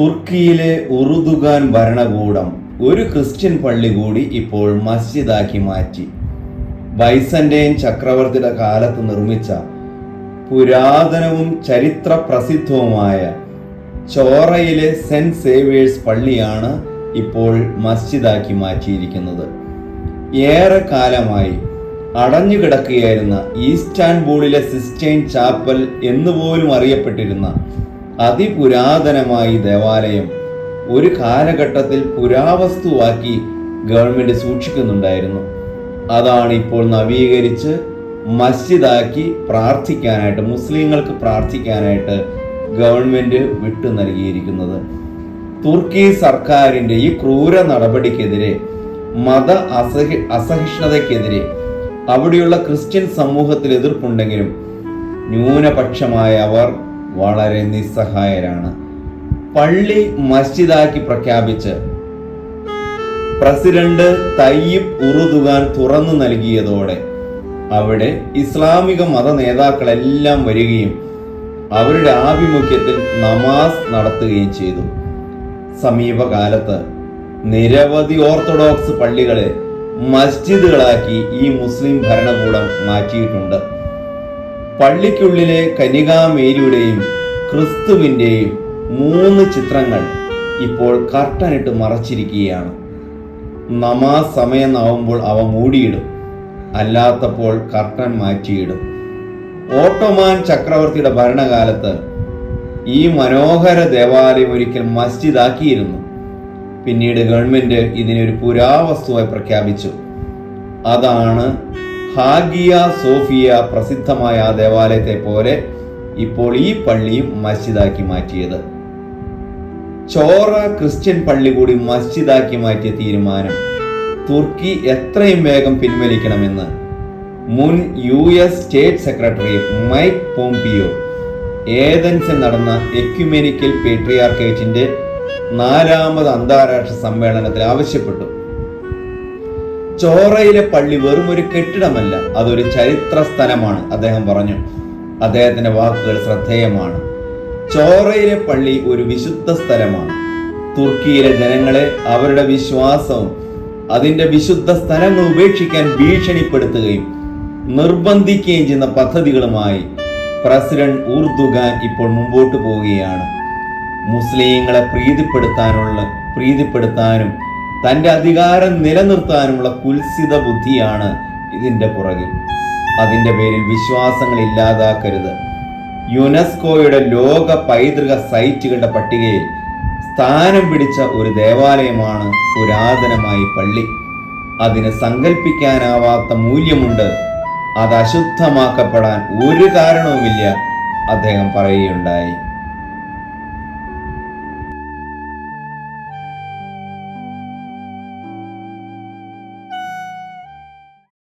തുർക്കിയിലെ ഉറുദുഗാൻ ഭരണകൂടം ഒരു ക്രിസ്ത്യൻ പള്ളി കൂടി ഇപ്പോൾ മസ്ജിദാക്കി മാറ്റി. ബൈസന്റൈൻ ചക്രവർത്തിയുടെ കാലത്ത് നിർമ്മിച്ച പുരാതനവും ചരിത്ര പ്രസിദ്ധവുമായ ചോറയിലെ സെന്റ് സേവിയേഴ്സ് പള്ളിയാണ് ഇപ്പോൾ മസ്ജിദാക്കി മാറ്റിയിരിക്കുന്നത്. ഏറെ കാലമായി അടഞ്ഞുകിടക്കുകയായിരുന്ന ഈസ്റ്റാൻബൂളിലെ സിസ്റ്റൈൻ ചാപ്പൽ എന്നുപോലും അറിയപ്പെട്ടിരുന്ന അതിപുരാതനമായ ദേവാലയം ഒരു കാലഘട്ടത്തിൽ പുരാവസ്തുവാക്കി ഗവൺമെന്റ് സൂക്ഷിക്കുന്നുണ്ടായിരുന്നു. അതാണ് ഇപ്പോൾ നവീകരിച്ച് മസ്ജിദാക്കി പ്രാർത്ഥിക്കാനായിട്ട്, മുസ്ലിങ്ങൾക്ക് പ്രാർത്ഥിക്കാനായിട്ട് ഗവൺമെന്റ് വിട്ടു നൽകിയിരിക്കുന്നത്. തുർക്കി സർക്കാരിന്റെ ഈ ക്രൂര നടപടിക്കെതിരെ, മത അസഹിഷ്ണുതയ്ക്കെതിരെ അവിടെയുള്ള ക്രിസ്ത്യൻ സമൂഹത്തിൽ എതിർപ്പുണ്ടെങ്കിലും ന്യൂനപക്ഷമായ അവർ വളരെ നിസ്സഹായരാണ്. പള്ളി മസ്ജിദാക്കി പ്രഖ്യാപിച്ച് പ്രസിഡന്റ് തയ്യിബ് ഉറുദുഗാൻ തുറന്നു നൽകിയതോടെ അവിടെ ഇസ്ലാമിക മത നേതാക്കളെല്ലാം വരികയും അവരുടെ ആഭിമുഖ്യത്തിൽ നമാസ് നടത്തുകയും ചെയ്തു. സമീപകാലത്ത് നിരവധി ഓർത്തഡോക്സ് പള്ളികളെ മസ്ജിദുകളാക്കി ഈ മുസ്ലിം ഭരണകൂടം മാറ്റിയിട്ടുണ്ട്. പള്ളിക്കുള്ളിലെ കനികാമേരിയുടെയും ക്രിസ്തുവിൻ്റെയും 3 ചിത്രങ്ങൾ ഇപ്പോൾ കർട്ടനിട്ട് മറച്ചിരിക്കുകയാണ്. നമാസ് സമയമാവുമ്പോൾ അവ മൂടിയിടും, അല്ലാത്തപ്പോൾ കർട്ടൻ മാറ്റിയിടും. ഓട്ടോമാൻ ചക്രവർത്തിയുടെ ഭരണകാലത്ത് ഈ മനോഹര ദേവാലയം ഒരിക്കൽ മസ്ജിദാക്കിയിരുന്നു. പിന്നീട് ഗവൺമെന്റ് ഇതിനൊരു പുരാവസ്തുവായി പ്രഖ്യാപിച്ചു. അതാണ് ഹാഗിയ സോഫിയ. പ്രസിദ്ധമായ ആ ദേവാലയത്തെ പോലെ ഇപ്പോൾ ഈ പള്ളിയും മസ്ജിദാക്കി മാറ്റിയത്. ചോറ ക്രിസ്ത്യൻ പള്ളി കൂടി മസ്ജിദാക്കി മാറ്റിയ തീരുമാനം തുർക്കി എത്രയും വേഗം പിൻവലിക്കണമെന്ന് മുൻ US state secretary Mike Pompeo ഏതൻസിൽ നടന്ന എക്യുമെനിക്കൽ പേട്രിയാർക്കേറ്റിന്റെ 4ാമത് അന്താരാഷ്ട്ര സമ്മേളനത്തിൽ ആവശ്യപ്പെട്ടു. ചോറയിലെ പള്ളി വെറും ഒരു കെട്ടിടമല്ല, അതൊരു ചരിത്ര സ്ഥലമാണ്, അദ്ദേഹം പറഞ്ഞു. അദ്ദേഹത്തിന്റെ വാക്കുകൾ ശ്രദ്ധേയമാണ്. ചോറയിലെ പള്ളി ഒരു വിശുദ്ധ സ്ഥലമാണ്. തുർക്കിയിലെ ജനങ്ങളെ അവരുടെ വിശ്വാസവും അതിന്റെ വിശുദ്ധ സ്ഥലങ്ങൾ ഉപേക്ഷിക്കാൻ ഭീഷണിപ്പെടുത്തുകയും നിർബന്ധിക്കുകയും ചെയ്യുന്ന പദ്ധതികളുമായി പ്രസിഡന്റ് ഉർദുഗാൻ ഇപ്പോൾ മുമ്പോട്ട് പോവുകയാണ്. മുസ്ലിങ്ങളെ പ്രീതിപ്പെടുത്താനും തന്റെ അധികാരം നിലനിർത്താനുമുള്ള കുൽസിത ബുദ്ധിയാണ് ഇതിന്റെ പുറകിൽ. അതിന്റെ പേരിൽ വിശ്വാസങ്ങൾ ഇല്ലാതാക്കരുത്. യുനെസ്കോയുടെ ലോക പൈതൃക സൈറ്റുകളുടെ പട്ടികയിൽ സ്ഥാനം പിടിച്ച ഒരു ദേവാലയമാണ് പുരാതനമായി പള്ളി. അതിന് സങ്കല്പിക്കാനാവാത്ത മൂല്യമുണ്ട്. അത് അശുദ്ധമാക്കപ്പെടാൻ ഒരു കാരണവുമില്ല, അദ്ദേഹം പറയുകയുണ്ടായി.